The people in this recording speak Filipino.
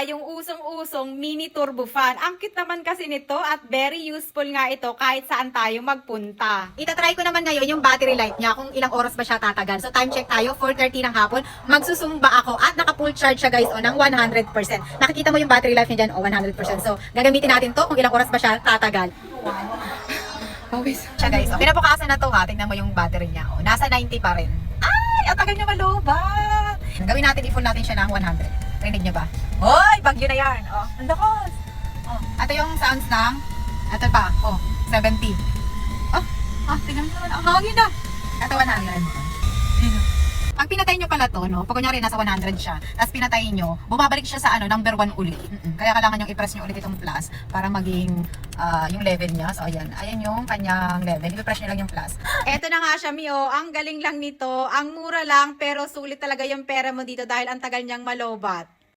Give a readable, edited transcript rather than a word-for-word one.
yung usong-usong mini turbo fan. Ang cute naman kasi nito at very useful nga ito kahit saan tayo magpunta. Itatry ko naman ngayon yung battery life niya kung ilang oras ba siya tatagal. So time check tayo, 4:30 ng hapon. Magsusumba ako at naka-full charge siya guys ng 100%. Nakikita mo yung battery life niya dyan, 100%. So gagamitin natin to kung ilang oras ba siya tatagal. Always. Siya guys, pinabukasan na to ha. Tingnan mo yung battery niya. Nasa 90 pa rin. Ay, ang tagal niya malobat. Gawin natin, i-full natin siya ng 100. Rinig niyo ba? Hoy, bagyo na yan. Ang lakas. Ito yung sounds ng, ito pa, 70. Tingnan mo naman, ang hangin na. Ito 100. Pag pinatay nyo pala to, no, pag kunyari nasa 100 siya, tapos pinatay nyo, bumabalik siya sa number 1 uli. Kaya kailangan nyo i-press nyo ulit itong plus para maging yung level niya. So ayan yung kanyang level. I-press nyo lang yung plus. Eto na nga siya, Mio. Ang galing lang nito. Ang mura lang pero sulit talaga yung pera mo dito dahil ang tagal niyang malobat.